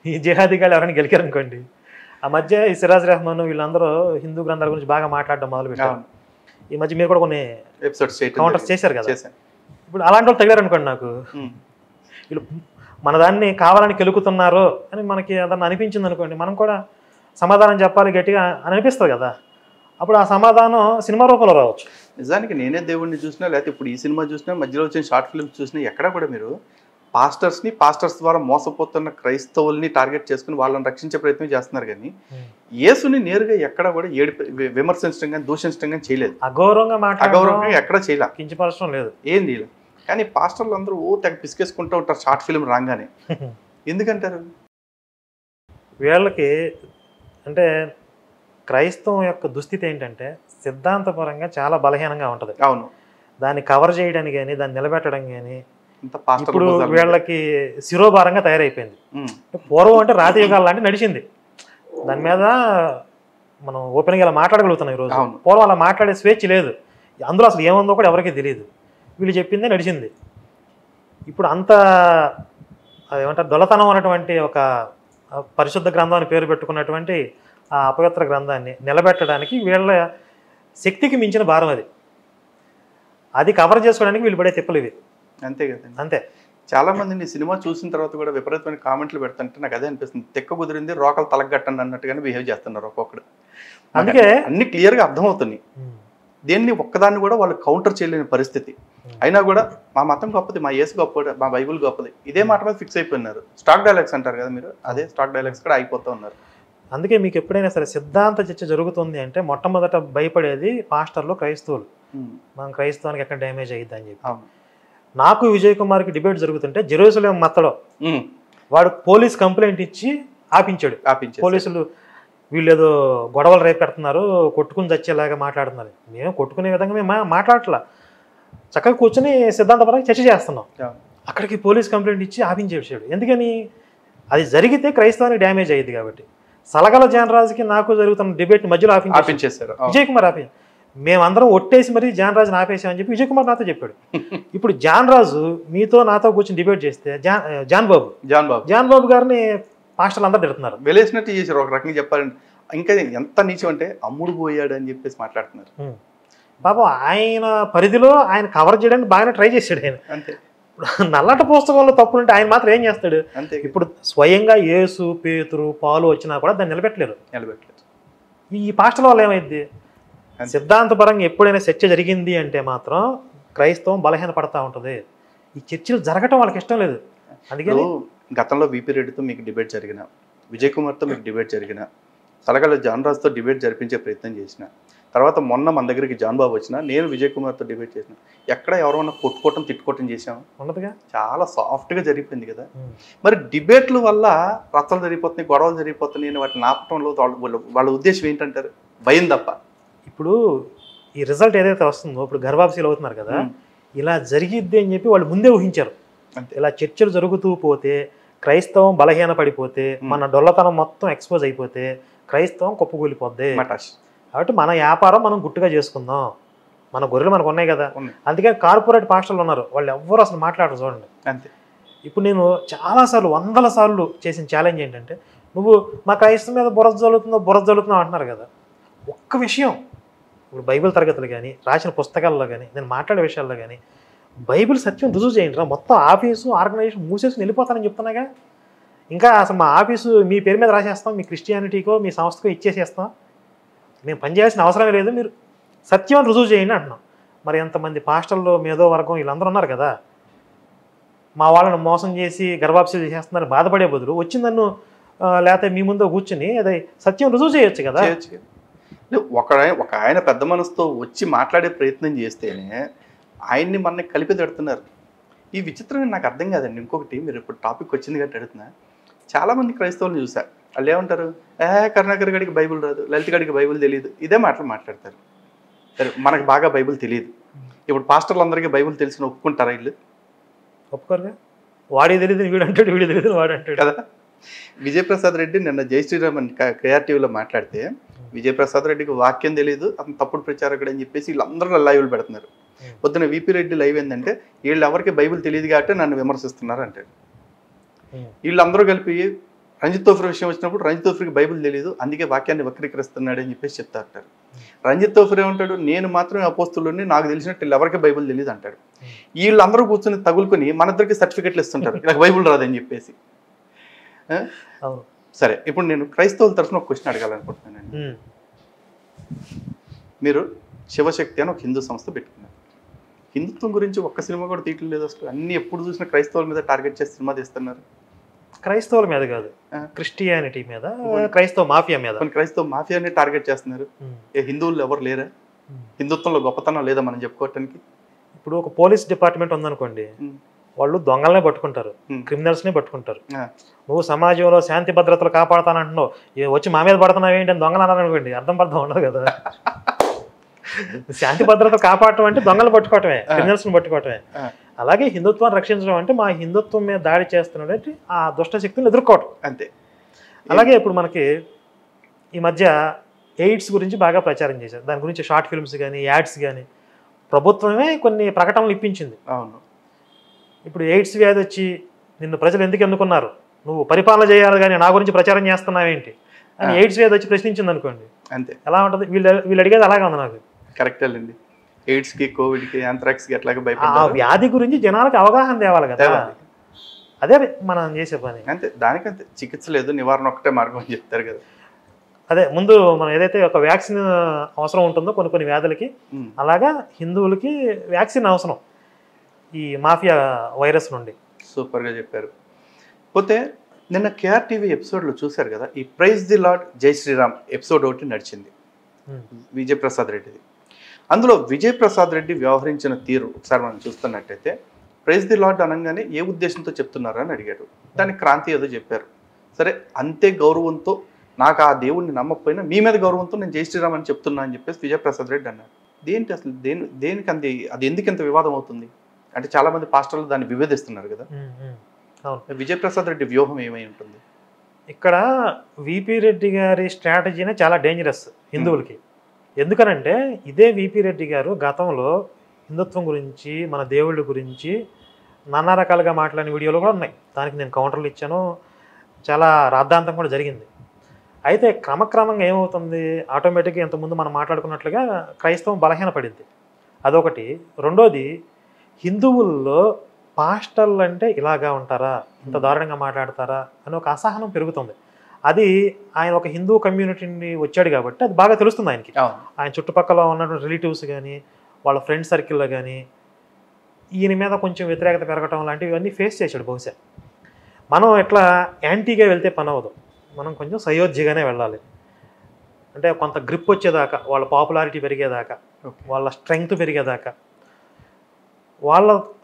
ఈ జిహాదీగాళ్ళు ఎవరైనా గెలికారు అనుకోండి, ఆ మధ్య ఈ సిరాజ్ రెహమాన్ వీళ్ళందరూ హిందూ గ్రంథాల గురించి బాగా మాట్లాడడం మొదలు పెట్టారు. ఈ మధ్య మీరు కూడా కొన్ని ఎపిసోడ్స్ కౌంటర్స్ చేశారు కదా. ఇప్పుడు అలాంటి వాళ్ళు తగిలారు అనుకోండి, నాకు వీళ్ళు మన దాన్ని కావాలని కెలుకుతున్నారు అని మనకి అదన్నా అనిపించింది అనుకోండి, మనం కూడా సమాధానం చెప్పాలి గట్టిగా అని అనిపిస్తుంది కదా. అప్పుడు ఆ సమాధానం సినిమా రూపంలో రావచ్చు. నిజానికి నేనే దేవుడిని చూసినా, లేకపోతే ఇప్పుడు ఈ సినిమా చూసినా, మధ్యలో వచ్చిన షార్ట్ ఫిల్మ్స్ చూసినా ఎక్కడ కూడా మీరు పాస్టర్స్ ద్వారా మోసపోతున్న క్రైస్తవుల్ని టార్గెట్ చేసుకుని వాళ్ళని రక్షించే ప్రయత్నం చేస్తున్నారు. కానీ యేసుని నేరుగా ఎక్కడ కూడా విమర్శించడం కానీ దూషించడం కానీ చేయలేదు. అగౌరవంగా ఎక్కడ చేయలే, కించపరచడం లేదు, ఏం చేయలేదు. కానీ పాస్టర్లు అందరూ తెగ పిసికేసుకుంటూ ఉంటారు షార్ట్ ఫిల్మ్ రాగానే. ఎందుకంటారు? వీళ్ళకి అంటే క్రైస్తవం యొక్క దుస్థితి ఏంటంటే సిద్ధాంతపరంగా చాలా బలహీనంగా ఉంటుంది. అవును, దాన్ని కవర్ చేయడానికి కానీ దాన్ని నిలబెట్టడం కానీ ఇప్పుడు వీళ్ళకి శిరోభారంగా తయారైపోయింది. పూర్వం అంటే రాతి యుగాలు లాంటి నడిచింది, దాని మీద మనం ఓపెన్గా ఇలా మాట్లాడగలుగుతున్నాం ఈరోజు. పూర్వం అలా మాట్లాడే స్వేచ్ఛ లేదు, అందులో అసలు ఏముందో కూడా ఎవరికీ తెలియదు, వీళ్ళు చెప్పిందే నడిచింది. ఇప్పుడు అంత అదేమంటారు దొలతనం అనేటువంటి ఒక పరిశుద్ధ గ్రంథం అని పేరు పెట్టుకున్నటువంటి ఆ అపవిత్ర గ్రంథాన్ని నిలబెట్టడానికి వీళ్ళ శక్తికి మించిన భారం అది కవర్ చేసుకోవడానికి వీళ్ళు పడే తిప్పలు ఇవి. అంతే కదా, అంతే. చాలా మందిని సినిమా చూసిన తర్వాత కూడా విపరీతమైన కామెంట్లు పెడుతుంటే నాకు అదే అనిపిస్తుంది, తెక్క కుదిరింది రోకలు తలగట్టండి అన్నట్టుగానే బిహేవ్ చేస్తున్నారు ఒక్కొక్కడు. అందుకే అన్ని క్లియర్గా అర్థమవుతున్నాయి. దేన్ని ఒక్కదాన్ని కూడా వాళ్ళు కౌంటర్ చేయలేని పరిస్థితి. అయినా కూడా మా మతం గొప్పది, మా యేసు గొప్పది, మా బైబుల్ గొప్పది, ఇదే మాట మీద ఫిక్స్ అయిపోయినారు. స్టాక్ డైలాగ్స్ అంటారు కదా మీరు, అదే స్టాక్ డైలాగ్స్ కూడా అయిపోతూ ఉన్నారు. అందుకే మీకు ఎప్పుడైనా సరే సిద్ధాంత చర్చ జరుగుతుంది అంటే మొట్టమొదట భయపడేది పాస్టర్లు, క్రైస్తవులు. మనం క్రైస్తవానికి ఎక్కడ డ్యామేజ్ అయ్యిద్ది అని చెప్పి. నాకు విజయ్ కుమార్కి డిబేట్ జరుగుతుంటే జెరూసలేం మత్తలో వాడు పోలీస్ కంప్లైంట్ ఇచ్చి ఆపించాడు. పోలీసులు వీళ్ళు ఏదో గొడవలు రేపెడుతున్నారు, కొట్టుకుని చచ్చేలాగా మాట్లాడుతున్నారు. మేము కొట్టుకునే విధంగా మేము మాట్లాడట్లా, చక్కగా కూర్చొని సిద్ధాంతపరంగా చర్చ చేస్తున్నాం. అక్కడికి పోలీస్ కంప్లైంట్ ఇచ్చి ఆపించేసాడు. ఎందుకని? అది జరిగితే క్రైస్తవానికి డ్యామేజ్ అయ్యింది కాబట్టి. సలగల జానరాజుకి నాకు జరుగుతున్న డిబేట్ మధ్యలో ఆపించేశారు. విజయ్ కుమార్ ఆపించారు. మేమందరం ఒట్టేసి మరి జానరాజుని ఆపేసామని చెప్పి విజయ్ కుమార్ నాతో చెప్పాడు. ఇప్పుడు జానరాజు మీతో నాతో కూర్చొని డిబేట్ చేస్తే జాన్ బాబు గారిని పాస్టర్లు అందరూ తిడుతున్నారు. వెలేసినట్టు చేశారు. ఒక రకంగా చెప్పాలంటే ఇంకా ఎంత నీచం అంటే అమ్ముడు పోయాడు అని చెప్పేసి మాట్లాడుతున్నారు. పాపం ఆయన పరిధిలో ఆయన కవర్ చేయడానికి బాగానే ట్రై చేశాడు ఆయన. అంతే. నల్లట పుస్తకంలో తప్పులుంటే ఆయన మాత్రం ఏం చేస్తాడు? ఇప్పుడు స్వయంగా యేసు, పేతురు, పాలు వచ్చినా కూడా దాన్ని నిలబెట్టలేరు. ఈ పాస్టర్ల వల్ల ఏమైంది? సిద్ధాంతపరంగా ఎప్పుడైనా చర్చ జరిగింది అంటే మాత్రం క్రైస్తవం బలహీన పడతా ఉంటుంది. ఈ చర్చలు జరగటం వాళ్ళకి ఇష్టం లేదు. అందుకని గతంలో విపి రెడ్డితో మీకు డిబేట్ జరిగిన, విజయ్ కుమార్తో మీకు డిబేట్ జరిగిన, సలగల జాన్రాజ్తో డిబేట్ జరిపించే ప్రయత్నం చేసిన, తర్వాత మొన్న మన దగ్గరికి జాన్ బాబు వచ్చిన, నేను విజయ్ కుమార్తో డిబేట్ చేసిన, ఎక్కడ ఎవరైనా కొట్టుకోవటం తిట్టుకోవటం చేసాము? ఉండదుగా. చాలా సాఫ్ట్గా జరిగిపోయింది కదా. మరి డిబేట్ల వల్ల రచ్చలు జరిగిపోతున్నాయి, గొడవలు జరిగిపోతున్నాయి, వాటిని ఆపటంలో వాళ్ళ ఉద్దేశం ఏంటంటారు? భయం తప్ప. ఇప్పుడు ఈ రిజల్ట్ ఏదైతే వస్తుందో, ఇప్పుడు గర్భాప్సీలు అవుతున్నారు కదా, ఇలా జరిగిద్ది అని చెప్పి వాళ్ళు ముందే ఊహించారు. ఇలా చర్చలు జరుగుతూ పోతే, క్రైస్తవం బలహీన పడిపోతే, మన డొల్లతనం మొత్తం ఎక్స్పోజ్ అయిపోతే క్రైస్తవం కుప్పకూలిపోద్ది. కాబట్టి మన వ్యాపారం మనం గుట్టుగా చేసుకుందాం, మన గొర్రెలు మనకు ఉన్నాయి కదా. అందుకని కార్పొరేట్ పాస్టర్లు ఉన్నారు, వాళ్ళు ఎవ్వరు అసలు మాట్లాడరు. చూడండి, అంతే. ఇప్పుడు నేను చాలాసార్లు, వందల సార్లు చేసిన ఛాలెంజ్ ఏంటంటే, నువ్వు మా క్రైస్తవం మీద బురద జల్లుతున్నావు అంటున్నారు కదా. ఒక్క విషయం, ఇప్పుడు బైబిల్ తరగతులు కానీ, రాసిన పుస్తకాల్లో కానీ, నేను మాట్లాడే విషయాల్లో కానీ బైబిల్ సత్యం రుజువు చేయండి రా. మొత్తం ఆఫీసు, ఆర్గనైజేషన్ మూసేసి వెళ్ళిపోతానని చెప్తున్నాగా. ఇంకా అసలు మా ఆఫీసు మీ పేరు మీద రాసేస్తాం, మీ క్రిస్టియానిటీకో మీ సంస్థకో ఇచ్చేసేస్తాం, మేము పనిచేయాల్సిన అవసరమే లేదు, మీరు సత్యం రుజువు చేయండి అంటున్నాం. మరి ఎంతమంది పాస్టర్లు, మేధో వర్గం వీళ్ళందరూ ఉన్నారు కదా, మా వాళ్ళని మోసం చేసి గర్భాప్సీలు చేసేస్తున్నారని బాధపడే బదులు వచ్చి నన్ను లేకపోతే మీ ముందు కూర్చుని అదే సత్యం రుజువు చేయొచ్చు కదా. ఒక ఆయన పెద్ద మనసుతో వచ్చి మాట్లాడే ప్రయత్నం చేస్తేనే ఆయన్ని మనని కలిపి తడుతున్నారు. ఈ విచిత్రం నాకు అర్థం కాదండి. ఇంకొకటి, మీరు ఇప్పుడు టాపిక్ వచ్చింది కాబట్టి అడుగుతున్నా, చాలామంది క్రైస్తవులను చూసా, వాళ్ళు ఏమంటారు, కరుణాకర్ గడికి బైబుల్ రాదు, లలిత గడికి బైబుల్ తెలియదు, ఇదే మాటలు మాట్లాడతారు. సరే, మనకు బాగా బైబుల్ తెలియదు. ఇప్పుడు పాస్టర్లు అందరికీ బైబుల్ తెలిసిన ఒప్పుకుంటారా? వీళ్ళు ఒప్పుకోరుగా. వాడే తెలియదు వీడు అంటాడు, వీడు తెలియదు వాడు అంటాడు కదా. విజయప్రసాద్ రెడ్డి నిన్న జై శ్రీరామ్ క్రియేటివ్లో మాట్లాడితే, విజయప్రసాద్ రెడ్డికి వాక్యం తెలియదు, అతను తప్పుడు ప్రచారకుడు అని చెప్పేసి వీళ్ళందరూ లైవ్లు పెడుతున్నారు. పొద్దున విపి రెడ్డి లైవ్ ఏంటంటే, వీళ్ళు ఎవరికి బైబిల్ తెలియదు కాబట్టి నన్ను విమర్శిస్తున్నారు అంటాడు. వీళ్ళందరూ కలిపి రంజిత్ తోఫ్రీ విషయం వచ్చినప్పుడు రంజిత్ తోఫ్రీకి బైబిల్ తెలియదు, అందుకే వాక్యాన్ని వక్రీకరిస్తున్నాడు అని చెప్పేసి చెప్తారు. రంజిత్ తోఫ్రీ ఏమంటాడు, నేను మాత్రమే అపోస్తులుని, నాకు తెలిసినట్టు వీళ్ళు ఎవరికి బైబిల్ తెలియదు అంటాడు. వీళ్ళందరూ కూర్చొని తగులుకొని మన ఇద్దరికి సర్టిఫికెట్లు ఇస్తుంటారు, నాకు బైబిల్ రాదని చెప్పేసి. సరే, ఇప్పుడు నేను క్రైస్తవుల తరఫున ఒక క్వశ్చన్ అడగాలనుకుంటున్నాను. మీరు శివశక్తి అని ఒక హిందూ సంస్థ పెట్టుకున్నారు. హిందుత్వం గురించి ఒక్క సినిమా కూడా తీయట్లేదు అసలు. అన్ని ఎప్పుడు చూసినా క్రైస్తవుల మీద టార్గెట్ చేసి సినిమా తీస్తున్నారు. క్రైస్తవుల మీద కాదు, క్రిస్టియానిటీ మీద, క్రైస్తవ మాఫియా మీద. క్రైస్తవ మాఫియాని టార్గెట్ చేస్తున్నారు. ఏ హిందువులు ఎవరు లేరా? హిందుత్వంలో గొప్పతనం లేదా మనం చెప్పుకోవటానికి? ఇప్పుడు ఒక పోలీస్ డిపార్ట్మెంట్ ఉందనుకోండి, వాళ్ళు దొంగలనే పట్టుకుంటారు, క్రిమినల్స్ని పట్టుకుంటారు. నువ్వు సమాజంలో శాంతి భద్రతలు కాపాడుతానంటున్నావు, వచ్చి మా మీద పడుతున్నావు ఏంటి అని దొంగలు అన్నారనుకోండి, అర్థం ఉండదు కదా. శాంతి భద్రత కాపాడటం అంటే దొంగలు పట్టుకోవటమే, క్రిమినల్స్ని పట్టుకోవటమే. అలాగే హిందుత్వాన్ని రక్షించడం అంటే మా హిందుత్వం మీద దాడి చేస్తున్నట్టు ఆ దుష్ట శక్తులను ఎదుర్కోవటం అంతే. అలాగే ఇప్పుడు మనకి ఈ మధ్య ఎయిడ్స్ గురించి బాగా ప్రచారం చేశారు. దాని గురించి షార్ట్ ఫిల్మ్స్ కానీ, యాడ్స్ కానీ ప్రభుత్వమే కొన్ని ప్రకటనలు ఇప్పించింది. అవును. ఇప్పుడు ఎయిడ్స్ వ్యాధి వచ్చి నిన్ను ప్రజలు ఎందుకు ఎన్నుకున్నారు, నువ్వు పరిపాలన చేయాలి కానీ నా గురించి ప్రచారం చేస్తున్నావేంటి అని ఎయిడ్స్ వ్యాధి వచ్చి ప్రశ్నించింది అనుకోండి, అంతే. ఎలా ఉంటుంది? వీళ్ళు అడిగేది అలాగే ఉంది నాకు. కరెక్ట్ అండి. ఎయిడ్స్కి, కోవిడ్కి, యాంథ్రాక్స్కి ఎట్లాగా ఆ భయపడ్డారు. వ్యాధి గురించి జనాలకు అవగాహన తేవాలి కదా, అదే మనం చేసే పని. అంతే, దానికంతే. చికిత్స లేదు, నివారణ ఒకటే మార్గం అని చెప్తారు కదా. అదే ముందు మనం ఏదైతే ఒక వ్యాక్సిన్ అవసరం ఉంటుందో కొన్ని వ్యాధులకి, అలాగా హిందువులకి వ్యాక్సిన్ అవసరం ఈ మాఫియా వైరస్ నుండి. సూపర్గా చెప్పారు. పోతే నిన్న కేఆర్ టీవీ ఎపిసోడ్లో చూశారు కదా, ఈ ప్రైజ్ ది లార్డ్ జై శ్రీరామ్ ఎపిసోడ్ ఒకటి నడిచింది విజయ్ ప్రసాద్ రెడ్డిది. అందులో విజయ్ ప్రసాద్ రెడ్డి వ్యవహరించిన తీరు ఒకసారి మనం చూస్తున్నట్టయితే, ప్రైజ్ ది లార్డ్ అనగానే ఏ ఉద్దేశంతో చెప్తున్నారు అని అడిగాడు. దానికి క్రాంతి ఏదో చెప్పారు. సరే, అంతే గౌరవంతో, నాకు ఆ దేవుడిని నమ్మకపోయినా మీ మీద గౌరవంతో నేను జై శ్రీరామ్ అని చెప్తున్నా అని చెప్పేసి విజయ్ ప్రసాద్ రెడ్డి అన్నారు. దేనికి అసలు దేనికి అది ఎందుకు ఎంత వివాదం అవుతుంది అంటే, చాలా మంది పాస్టర్లు దాన్ని విభేదిస్తున్నారు కదా. విజయ్ ప్రసాద్ రెడ్డి వ్యూహం ఏమై ఉంటుంది ఇక్కడ? విపి రెడ్డి గారి స్ట్రాటజీనే చాలా డేంజరస్ హిందువులకి. ఎందుకనంటే ఇదే విపి రెడ్డి గారు గతంలో హిందుత్వం గురించి, మన దేవుళ్ళ గురించి నానా రకాలుగా మాట్లాడిన వీడియోలు కూడా ఉన్నాయి. దానికి నేను కౌంటర్లు ఇచ్చాను, చాలా రాద్ధాంతం కూడా జరిగింది. అయితే క్రమక్రమంగా ఏమవుతుంది, ఆటోమేటిక్గా ఇంతకుముందు మనం మాట్లాడుకున్నట్లుగా క్రైస్తవం బలహీనపడింది. అదొకటి. రెండోది, హిందువుల్లో పాస్టర్లు అంటే ఇలాగా ఉంటారా, ఇంత దారుణంగా మాట్లాడతారా అని ఒక అసహనం పెరుగుతుంది. అది ఆయన ఒక హిందూ కమ్యూనిటీని వచ్చాడు కాబట్టి అది బాగా తెలుస్తుంది ఆయనకి. ఆయన చుట్టుపక్కల ఉన్నటువంటి రిలేటివ్స్ కానీ, వాళ్ళ ఫ్రెండ్ సర్కిల్లో కానీ ఈయన మీద కొంచెం వ్యతిరేకత పెరగటం లాంటివి అన్నీ ఫేస్ చేశాడు. బహుశా మనం ఎట్లా యాంటీగా వెళ్తే పని అవ్వదు, మనం కొంచెం సయోధ్యగానే వెళ్ళాలి. అంటే కొంత గ్రిప్ వచ్చేదాకా, వాళ్ళ పాపులారిటీ పెరిగేదాకా, వాళ్ళ స్ట్రెంగ్త్ పెరిగేదాకా,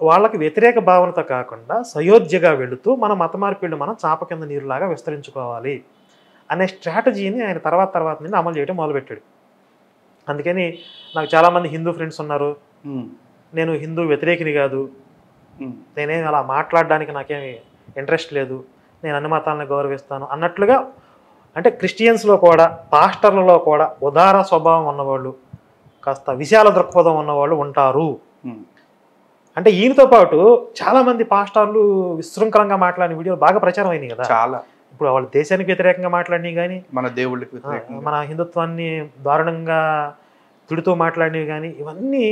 వాళ్ళకి వ్యతిరేక భావనతో కాకుండా సయోధ్యగా వెళుతూ మన మత మార్పిళ్ళు మనం చాప కింద నీరులాగా విస్తరించుకోవాలి అనే స్ట్రాటజీని ఆయన తర్వాత నుండి అమలు చేయడం మొదలుపెట్టాడు. అందుకని నాకు చాలామంది హిందూ ఫ్రెండ్స్ ఉన్నారు. నేను హిందూ వ్యతిరేకిని కాదు, నేనేం అలా మాట్లాడడానికి నాకేమి ఇంట్రెస్ట్ లేదు, నేను అన్ని మతాలను గౌరవిస్తాను అన్నట్లుగా. అంటే క్రిస్టియన్స్లో కూడా, పాస్టర్లలో కూడా ఉదార స్వభావం ఉన్నవాళ్ళు, కాస్త విశాల దృక్పథం ఉన్నవాళ్ళు ఉంటారు. అంటే ఈయనతో పాటు చాలామంది పాస్టర్లు విశృంఖలంగా మాట్లాడిన వీడియోలు బాగా ప్రచారం అయినాయి కదా. చాలా. ఇప్పుడు వాళ్ళు దేశానికి వ్యతిరేకంగా మాట్లాడినవి కానీ, మన దేవుళ్ళకి, మన హిందుత్వాన్ని దారుణంగా తిడుతూ మాట్లాడినవి కానీ, ఇవన్నీ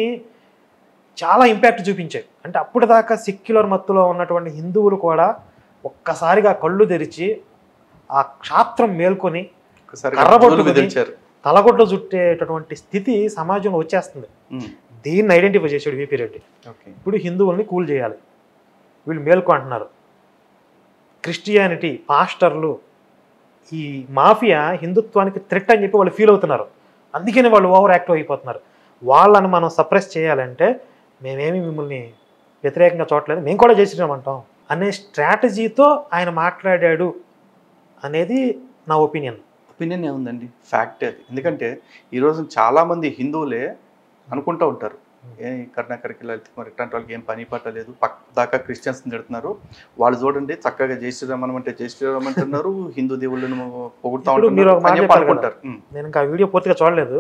చాలా ఇంపాక్ట్ చూపించాయి. అంటే అప్పటిదాకా సెక్యులర్ మత్తులో ఉన్నటువంటి హిందువులు కూడా ఒక్కసారిగా కళ్ళు తెరిచి ఆ క్షాత్రం మేల్కొని కర్రబొట్టుకుని తలగొడ్లు చుట్టేటటువంటి స్థితి సమాజంలో వచ్చేస్తుంది. దీన్ని ఐడెంటిఫై చేశాడు విపి రెడ్డి. ఇప్పుడు హిందువుల్ని కూల్ చేయాలి, వీళ్ళు మేల్కో అంటున్నారు. క్రిస్టియానిటీ, పాస్టర్లు, ఈ మాఫియా హిందుత్వానికి థ్రెట్ అని చెప్పి వాళ్ళు ఫీల్ అవుతున్నారు. అందుకని వాళ్ళు ఓవర్ యాక్టివ్ అయిపోతున్నారు. వాళ్ళని మనం సప్రెస్ చేయాలంటే మేమేమి మిమ్మల్ని వ్యతిరేకంగా చూడలేదు, మేము కూడా చేసినామంటాం అనే స్ట్రాటజీతో ఆయన మాట్లాడాడు అనేది నా ఒపీనియన్. ఏముందండి, ఫ్యాక్ట్ అది. ఎందుకంటే ఈరోజు చాలామంది హిందువులే అనుకుంటూ ఉంటారు, ఏ కర్ణాకర్కి వెళ్తే మరి ఇట్లాంటి వాళ్ళకి ఏం పని పట్టలేదు, దాకా క్రిస్టియన్స్ తిడుతున్నారు, వాళ్ళు చూడండి చక్కగా జై శ్రీరామ్ అంటే జై శ్రీరామ్ అంటున్నారు, హిందూ దేవుళ్ళను పొగుడుతూ ఉంటారు. నేను ఇంకా వీడియో పూర్తిగా చూడలేదు.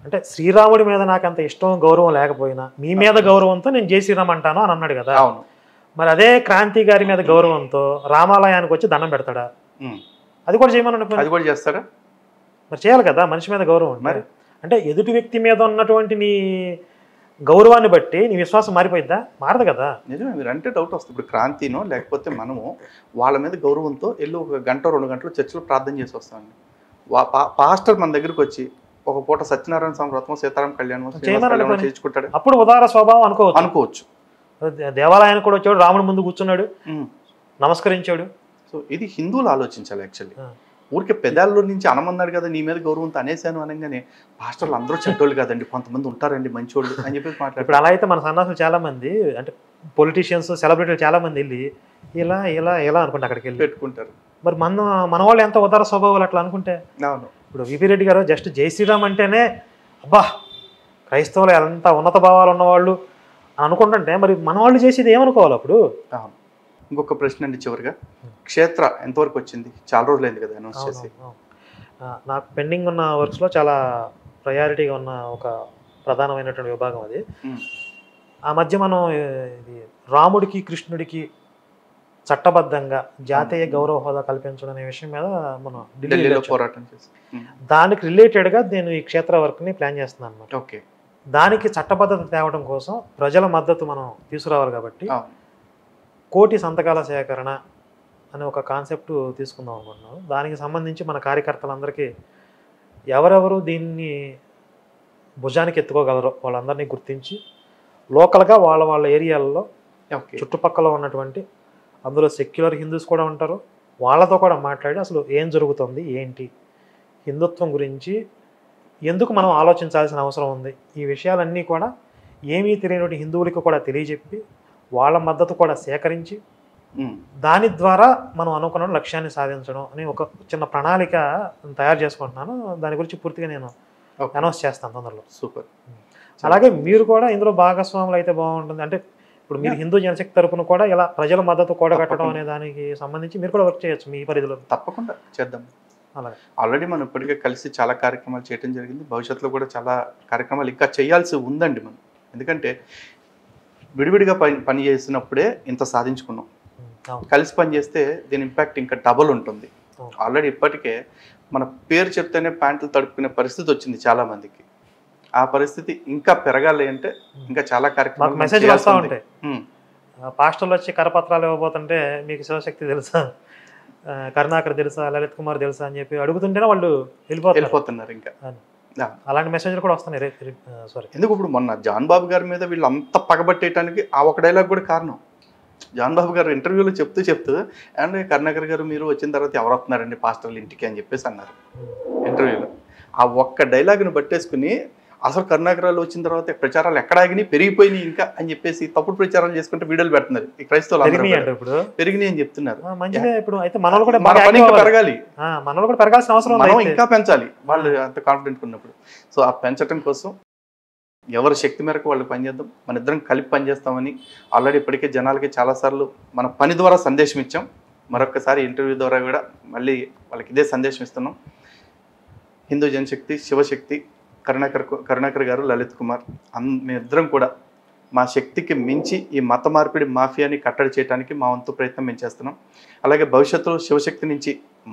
అంటే శ్రీరాముడి మీద నాకు అంత ఇష్టం, గౌరవం లేకపోయినా మీ మీద గౌరవంతో నేను జై శ్రీరామ్ అంటాను అని అన్నాడు కదా. అవును. మరి అదే క్రాంతి గారి మీద గౌరవంతో రామాలయానికి వచ్చి దండం పెడతాడా? అది కూడా చేయమని, అది కూడా చేస్తారా? మరి చేయాలి కదా, మనిషి మీద గౌరవం. మరి అంటే ఎదుటి వ్యక్తి మీద ఉన్నటువంటి నీ గౌరవాన్ని బట్టి నీ విశ్వాసం మారిపోయిద్దా? మారదు కదా. నిజమే, మీరు అంటే డౌట్ వస్తుంది. ఇప్పుడు క్రాంతినో లేకపోతే మనము వాళ్ళ మీద గౌరవంతో వెళ్ళి 1 గంట 2 గంటలు చర్చిలో ప్రార్థన చేసి వస్తామండి. పాస్టర్ మన దగ్గరికి వచ్చి ఒక పూట సత్యనారాయణ స్వామి వ్రతం, సీతారాం కళ్యాణం చేయించుకుంటాడు, అప్పుడు ఉదార స్వభావం అనుకోవచ్చు. దేవాలయానికి కూడా వచ్చాడు, రాముడి ముందు కూర్చున్నాడు, నమస్కరించాడు. సో ఇది హిందువులు ఆలోచించాలి. యాక్చువల్లీ ఊరికే పెదాల్లో నుంచి అనమన్నాడు కదా నీ మీద గౌరవంతో అనేసాను అనగానే పాస్టర్లు అందరూ చెడ్డోళ్ళు కదండి, కొంతమంది ఉంటారండి మంచోళ్ళు అని చెప్పేసి మాట్లాడు. ఇప్పుడు అలా అయితే మన సన్నాసులు చాలా మంది, అంటే పొలిటీషియన్స్, సెలబ్రిటీలు చాలా మంది వెళ్ళి ఇలా ఇలా ఇలా అనుకుంటే అక్కడికి వెళ్ళి పెట్టుకుంటారు. మరి మన వాళ్ళు ఎంత ఉదార స్వభావాలు అట్లా అనుకుంటే. అవును. ఇప్పుడు విపి రెడ్డి గారు జస్ట్ జై శ్రీరామ్ అంటేనే అబ్బా క్రైస్తవులు ఎంత ఉన్నత భావాలు ఉన్నవాళ్ళు అని అనుకుంటుంటే, మరి మన వాళ్ళు చేసేది ఏమనుకోవాలి అప్పుడు? అవును. ఇంకొక ప్రశ్న అండి చివరిగా, క్షేత్ర ఎంతవరకు వచ్చింది? చాలా రోజులైంది కదా అనౌన్స్ చేసి. నాకు పెండింగ్ ఉన్న వర్క్స్లో చాలా ప్రయారిటీగా ఉన్న ఒక ప్రధానమైనటువంటి విభాగం అది. ఆ మధ్య మనం ఇది రాముడికి కృష్ణుడికి చట్టబద్ధంగా జాతీయ గౌరవ హోదా కల్పించడం అనే విషయం మీద మనం ఢిల్లీలో పోరాటం చేసి, దానికి రిలేటెడ్గా నేను ఈ క్షేత్ర వర్క్ని ప్లాన్ చేస్తున్నాను అనమాట. ఓకే. దానికి చట్టబద్ధత తేవడం కోసం ప్రజల మద్దతు మనం తీసుకురావాలి కాబట్టి కోటి సంతకాల సేకరణ అనే ఒక కాన్సెప్ట్ తీసుకుందాం అనుకుంటున్నాం. దానికి సంబంధించి మన కార్యకర్తలందరికీ ఎవరెవరు దీన్ని భుజానికి ఎత్తుకోగలరో వాళ్ళందరినీ గుర్తించి లోకల్గా వాళ్ళ ఏరియాలలో చుట్టుపక్కల ఉన్నటువంటి, అందులో సెక్యులర్ హిందూస్ కూడా ఉంటారు, వాళ్ళతో కూడా మాట్లాడి అసలు ఏం జరుగుతుంది ఏంటి, హిందుత్వం గురించి ఎందుకు మనం ఆలోచించాల్సిన అవసరం ఉంది, ఈ విషయాలన్నీ కూడా ఏమీ తెలియనటువంటి హిందువులకు కూడా తెలియజెప్పి వాళ్ళ మద్దతు కూడా సేకరించి దాని ద్వారా మనం అనుకున్న లక్ష్యాన్ని సాధించడం అని ఒక చిన్న ప్రణాళిక తయారు చేసుకుంటున్నాను. దాని గురించి పూర్తిగా నేను అనౌన్స్ చేస్తాను తొందరలో. సూపర్. అలాగే మీరు కూడా ఇందులో భాగస్వాములు అయితే బాగుంటుంది. అంటే ఇప్పుడు మీరు హిందూ జనశక్తి తరపున కూడా ఇలా ప్రజల మద్దతు కూడగట్టడం అనే దానికి సంబంధించి మీరు కూడా వర్క్ చేయొచ్చు మీ పరిధిలో. తప్పకుండా చేద్దాం. అలాగే ఆల్రెడీ మనం ఇప్పటికే కలిసి చాలా కార్యక్రమాలు చేయడం జరిగింది. భవిష్యత్తులో కూడా చాలా కార్యక్రమాలు ఇంకా చేయాల్సి ఉందండి మనం. ఎందుకంటే విడివిడిగా పని చేసినప్పుడే ఇంత సాధించుకున్నాం. కలిసి పని చేస్తే దీని ఇంపాక్ట్ ఇంకా డబుల్ ఉంటుంది. ఆల్రెడీ ఇప్పటికే మన పేరు చెప్తేనే ప్యాంట్లు తడుపుకునే పరిస్థితి వచ్చింది చాలా మందికి. ఆ పరిస్థితి ఇంకా పెరగాలి అంటే ఇంకా చాలా కార్యక్రమాలు మెసేజ్ వస్తూ ఉంటాయి. పాస్టర్లు వచ్చి కరపత్రాలు ఇవ్వబోతుంటే మీకు శివశక్తి తెలుసా, కరుణాకర్ తెలుసా, లలిత్ కుమార్ తెలుసా అని చెప్పి అడుగుతుంటేనే వాళ్ళు వెళ్ళిపోతున్నారు. ఇంకా అలాంటి మెసేజ్లు కూడా వస్తున్నాయి. సారీ, ఎందుకు ఇప్పుడు మొన్న జాన్ బాబు గారి మీద వీళ్ళు అంత పగబట్టేయడానికి ఆ ఒక డైలాగ్ కూడా కారణం. జాన్ బాబు గారు ఇంటర్వ్యూలో చెప్తూ అండ్ కరుణాకర్ గారు మీరు వచ్చిన తర్వాత ఎవరు వస్తున్నారండి పాస్టర్ల ఇంటికి అని చెప్పేసి అన్నారు ఇంటర్వ్యూలో. ఆ ఒక్క డైలాగ్ను బట్టేసుకుని అసలు కరుణాకరాలు వచ్చిన తర్వాత ప్రచారాలు ఎక్కడ ఆగినాయి, పెరిగిపోయినాయి ఇంకా అని చెప్పేసి తప్పుడు ప్రచారాలు చేసుకుంటే వీడియోలు పెడుతున్నారు. ఈ క్రైస్తవులు పెరిగినాయి అని చెప్తున్నారు. పెరగాలి, పెరగాల్సిన అవసరం, మనం ఇంకా పెంచాలి వాళ్ళు అంత కాన్ఫిడెంట్ ఉన్నప్పుడు. సో ఆ పెంచడం కోసం ఎవరి శక్తి మేరకు వాళ్ళు పనిచేద్దాం, మన ఇద్దరం కలిపి పనిచేస్తామని ఆల్రెడీ ఇప్పటికే జనాలకి చాలాసార్లు మన పని ద్వారా సందేశం ఇచ్చాం. మరొకసారి ఇంటర్వ్యూ ద్వారా కూడా మళ్ళీ ఇదే సందేశం ఇస్తున్నాం. హిందూ జనశక్తి, శివశక్తి, కరుణాకర్ గారు, లలిత్ కుమార్ మేమిద్దరం కూడా మా శక్తికి మించి ఈ మత మార్పిడి మాఫియాని కట్టడి చేయడానికి మా వంతు ప్రయత్నం మేము చేస్తున్నాం. అలాగే భవిష్యత్తులో శివశక్తి నుంచి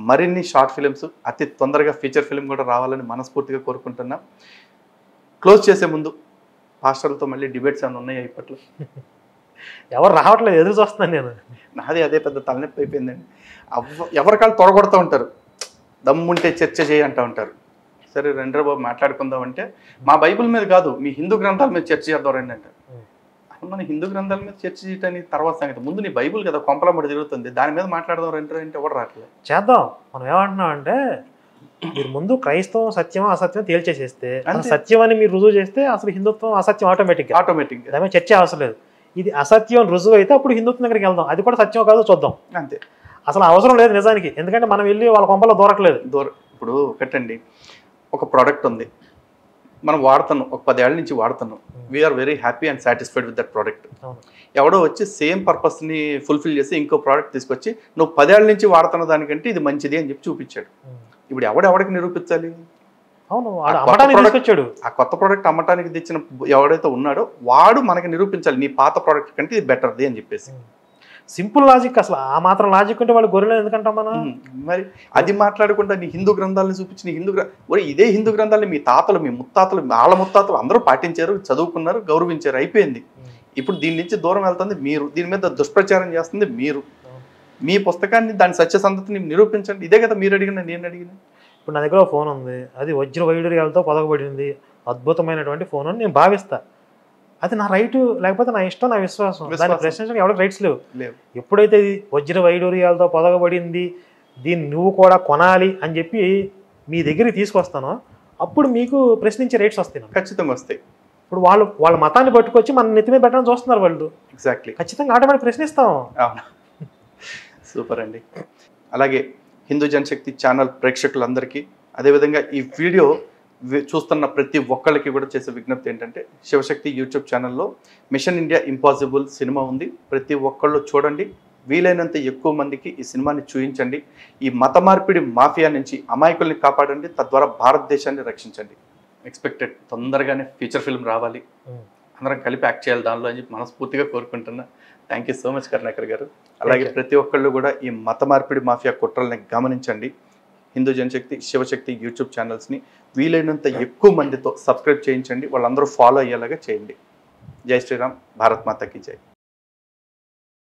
మరిన్ని షార్ట్ ఫిలిమ్స్, అతి తొందరగా ఫీచర్ ఫిలిం కూడా రావాలని మనస్ఫూర్తిగా కోరుకుంటున్నాం. క్లోజ్ చేసే ముందు పాస్టర్లతో మళ్ళీ డిబేట్స్ ఏమైనా ఉన్నాయా ఇప్పట్లో? ఎవరు రావట్లేదు, ఎదురు చూస్తున్నాను నేను. నాది అదే పెద్ద తలనొప్పి అయిపోయిందండి. ఎవరికాళ్ళు తొడగొడతా ఉంటారు, దమ్ముంటే చర్చ చేయి అంటూ ఉంటారు. సరే రండి బాబు మాట్లాడుకుందాం అంటే మా బైబిల్ మీద కాదు మీ హిందూ గ్రంథాల మీద చర్చ చేద్దాం రండి అంటారు. మన హిందూ గ్రంథాల మీద చర్చ చేయడానికి తర్వాత సంగతి, ముందు నీ బైబిల్ కదా కొంపలమ్మడి తిరుగుతుంది, దాని మీద మాట్లాడదాం రండి అంటే ఎవరు రావట్లేదు. చేద్దాం. మనం ఏమంటున్నాం అంటే మీరు ముందు క్రైస్తవం సత్యమా అసత్యం తేల్చేసేస్తే, సత్యం అని మీరు రుజువు చేస్తే అసలు హిందుత్వం అసత్యం ఆటోమేటిక్ దాని చర్చ అవసరం లేదు. ఇది అసత్యం రుజువు అయితే అప్పుడు హిందుత్వం దగ్గరికి వెళ్దాం, అది కూడా సత్యం కాదో చూద్దాం. అంతే, అసలు అవసరం లేదు నిజానికి. ఎందుకంటే మనం వెళ్ళి వాళ్ళ కొంపలో దూరట్లేదు. ఇప్పుడు ఒకటండి, ఒక ప్రోడక్ట్ ఉంది మనం వాడుతున్నాం, ఒక 10 ఏళ్ళ నుంచి వాడుతున్నాం, we are very happy and satisfied with that product. ఎవడో వచ్చి సేమ్ పర్పస్ని ఫుల్ఫిల్ చేసి ఇంకో ప్రోడక్ట్ తీసుకొచ్చి నువ్వు 10 ఏళ్ళ నుంచి వాడుతున్న దానికంటే ఇది మంచిది అని చెప్పి చూపించాడు. ఇప్పుడు ఎవడికి నిరూపించాలి? అవును, తీసుకొచ్చాడు. ఆ కొత్త ప్రోడక్ట్ అమ్మటానికి తెచ్చిన ఎవడైతే ఉన్నాడో వాడు మనకి నిరూపించాలి నీ పాత ప్రోడక్ట్ కంటే ఇది బెటర్ది అని చెప్పేసి. Simple logic. అసలు ఆ మాత్రం లాజిక్ ఉంటే వాళ్ళు గొర్రెలు ఎందుకంటాం మనం? మరి అది మాట్లాడకుండా నీ హిందూ గ్రంథాలను చూపించి నీ ఇదే హిందూ గ్రంథాలని మీ తాతలు, మీ ముత్తాతలు, వాళ్ళ ముత్తాతలు అందరూ పాటించారు, చదువుకున్నారు, గౌరవించారు, అయిపోయింది. ఇప్పుడు దీని నుంచి దూరం వెళ్తుంది మీరు, దీని మీద దుష్ప్రచారం చేస్తుంది మీరు. మీ పుస్తకాన్ని దాని సత్యసంధతని నిరూపించండి. ఇదే కదా మీరు అడిగిన నేను అడిగిన. ఇప్పుడు నా దగ్గర ఫోన్ ఉంది, అది వజ్ర వైడూర్యాలతో పొదగబడింది, అద్భుతమైనటువంటి ఫోన్ అని నేను భావిస్తా. అది నా రైటు, లేకపోతే నా ఇష్టం, నా విశ్వాసం. దాన్ని ప్రశ్నించడానికి ఎవరికి రైట్స్ లేవు. ఎప్పుడైతే ఇది వజ్ర వైడూర్యాలతో పొదగబడింది, దీన్ని నువ్వు కూడా కొనాలి అని చెప్పి మీ దగ్గరికి తీసుకొస్తానో అప్పుడు మీకు ప్రశ్నించే రైట్స్ వస్తాయి. ఖచ్చితంగా వస్తాయి. ఇప్పుడు వాళ్ళ మతాన్ని పట్టుకొచ్చి మన నెత్తి మీద పెట్టడానికి చూస్తున్నారు వాళ్ళు. ఎగ్జాక్ట్లీ, ఖచ్చితంగా ఆటోమేటిక్ ప్రశ్నిస్తాం. సూపర్ అండి. అలాగే హిందూ జనశక్తి ఛానల్ ప్రేక్షకులందరికీ, అదేవిధంగా ఈ వీడియో చూస్తున్న ప్రతి ఒక్కళ్ళకి కూడా చేసే విజ్ఞప్తి ఏంటంటే, శివశక్తి యూట్యూబ్ ఛానల్లో మిషన్ ఇండియా ఇంపాసిబుల్ సినిమా ఉంది. ప్రతి ఒక్కళ్ళు చూడండి, వీలైనంత ఎక్కువ మందికి ఈ సినిమాని చూపించండి. ఈ మత మార్పిడి మాఫియా నుంచి అమాయకుల్ని కాపాడండి, తద్వారా భారతదేశాన్ని రక్షించండి. ఎక్స్పెక్టెడ్ తొందరగానే ఫీచర్ ఫిల్మ్ రావాలి, అందరం కలిపి యాక్ట్ చేయాలి దానిలో అని చెప్పి మనస్ఫూర్తిగా కోరుకుంటున్నా. Thank you so much Karunakar గారు. అలాగే ప్రతి ఒక్కళ్ళు కూడా ఈ మత మార్పిడి మాఫియా కుట్రల్ని గమనించండి. హిందూ జనశక్తి, శివశక్తి యూట్యూబ్ ఛానల్స్ని వీలైనంత ఎక్కువ మందితో సబ్స్క్రైబ్ చేయించండి, వాళ్ళందరూ ఫాలో అయ్యేలాగా చేయండి. జై శ్రీరామ్, భారత్ మాతాకి జై.